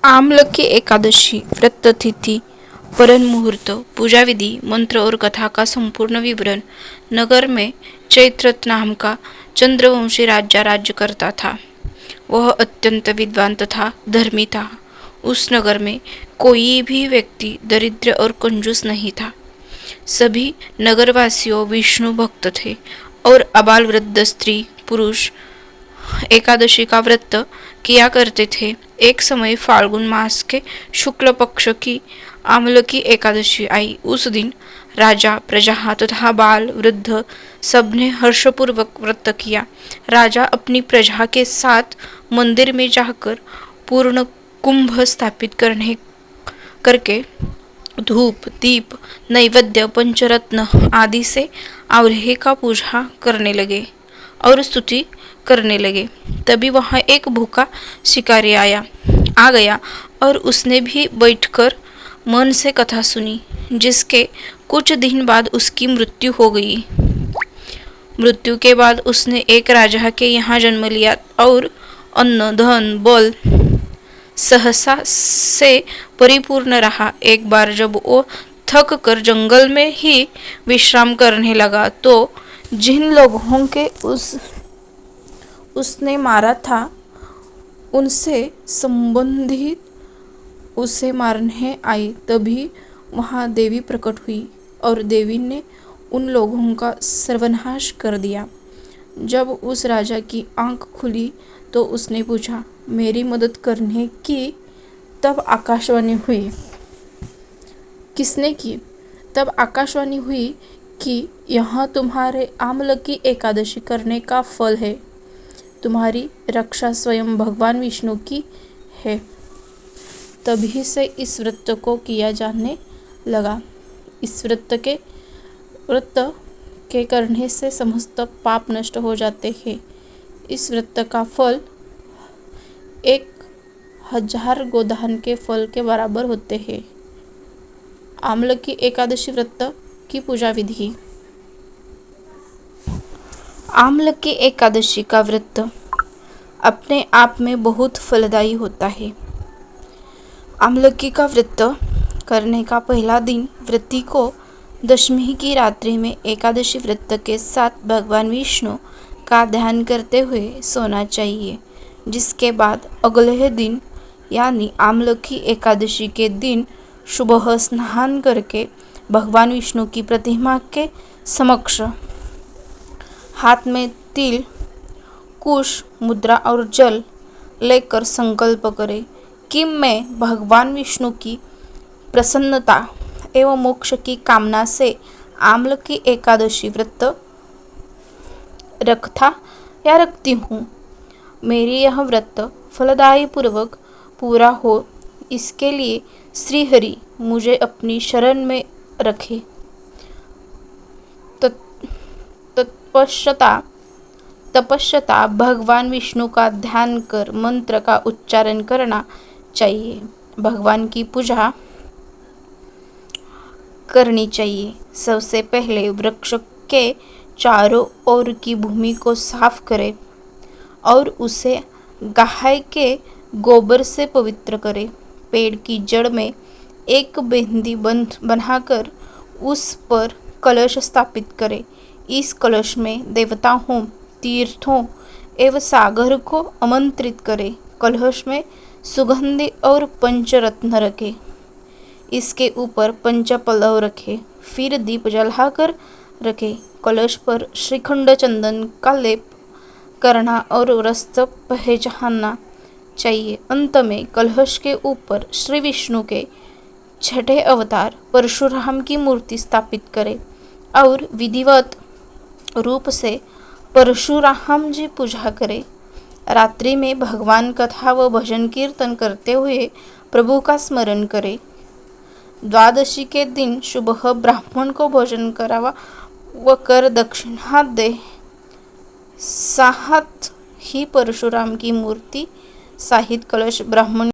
आमलकी एकादशी व्रत तिथि परन मुहूर्त पूजा विधि मंत्र और कथा का संपूर्ण विवरण। नगर में चैत्र नाम का चंद्रवंशी राजा राज्य करता था। वह अत्यंत विद्वान तथा धर्मी था। उस नगर में कोई भी व्यक्ति दरिद्र और कंजूस नहीं था। सभी नगरवासियों विष्णु भक्त थे और अबाल वृद्ध स्त्री पुरुष एकादशी का व्रत किया करते थे। एक समय फाल्गुन मास के शुक्ल पक्ष की आमलकी एकादशी आई। उस दिन राजा प्रजा तथा बाल वृद्ध सबने हर्षपूर्वक व्रत किया। राजा अपनी प्रजा के साथ मंदिर में जाकर पूर्ण कुंभ स्थापित करके धूप दीप नैवेद्य पंचरत्न आदि से अवलेह का पूजा करने लगे और स्तुति करने लगे। तभी वहां एक भूखा शिकारी आ गया और उसने भी बैठकर मन से कथा सुनी, जिसके कुछ दिन बाद उसकी मृत्यु हो गई। मृत्यु के बाद उसने एक राजा के यहाँ जन्म लिया और अन्न धन बल सहसा से परिपूर्ण रहा। एक बार जब वो थक कर जंगल में ही विश्राम करने लगा तो जिन लोगों के उसने मारा था उनसे संबंधित उसे मारने आई। तभी वहां देवी प्रकट हुई और देवी ने उन लोगों का सर्वनाश कर दिया। जब उस राजा की आंख खुली तो उसने पूछा, मेरी मदद करने की? तब आकाशवाणी हुई। किसने की? तब आकाशवाणी हुई कि यह तुम्हारे आमलकी एकादशी करने का फल है। तुम्हारी रक्षा स्वयं भगवान विष्णु की है। तभी से इस व्रत को किया जाने लगा। इस व्रत के करने से समस्त पाप नष्ट हो जाते हैं। इस व्रत का फल 1000 गोदान के फल के बराबर होते हैं। आमलकी एकादशी व्रत की पूजा विधि। आमलकी एकादशी का व्रत अपने आप में बहुत फलदायी होता है। आमलकी का व्रत करने का पहला दिन व्रती को दशमी की रात्रि में एकादशी व्रत के साथ भगवान विष्णु का ध्यान करते हुए सोना चाहिए, जिसके बाद अगले दिन यानी आमलकी एकादशी के दिन सुबह स्नान करके भगवान विष्णु की प्रतिमा के समक्ष हाथ में तिल कुश मुद्रा और जल लेकर संकल्प करें कि मैं भगवान विष्णु की प्रसन्नता एवं मोक्ष की कामना से आमलकी एकादशी व्रत रखता या रखती हूँ। मेरी यह व्रत फलदायी पूर्वक पूरा हो, इसके लिए श्री हरि मुझे अपनी शरण में रखे। तपस्या भगवान विष्णु का ध्यान कर मंत्र का उच्चारण करना चाहिए। भगवान की पूजा करनी चाहिए। सबसे पहले वृक्ष के चारों ओर की भूमि को साफ करें और उसे गाय के गोबर से पवित्र करें। पेड़ की जड़ में एक बेंदी बनाकर उस पर कलश स्थापित करें। इस कलश में देवताओं तीर्थों एवं सागर को आमंत्रित करें। कलश में सुगंधि और पंचरत्न रखें। इसके ऊपर पंचपल्लव रखें। फिर दीप जलाकर रखें। कलश पर श्रीखंड चंदन का लेप करना और रस्त पहचानना चाहिए। अंत में कलश के ऊपर श्री विष्णु के छठे अवतार परशुराम की मूर्ति स्थापित करें और विधिवत रूप से परशुराम जी पूजा करें। रात्रि में भगवान कथा व भजन कीर्तन करते हुए प्रभु का स्मरण करें। द्वादशी के दिन सुबह ब्राह्मण को भोजन करावा व कर दक्षिणा दे। साथ ही परशुराम की मूर्ति सहित कलश ब्राह्मण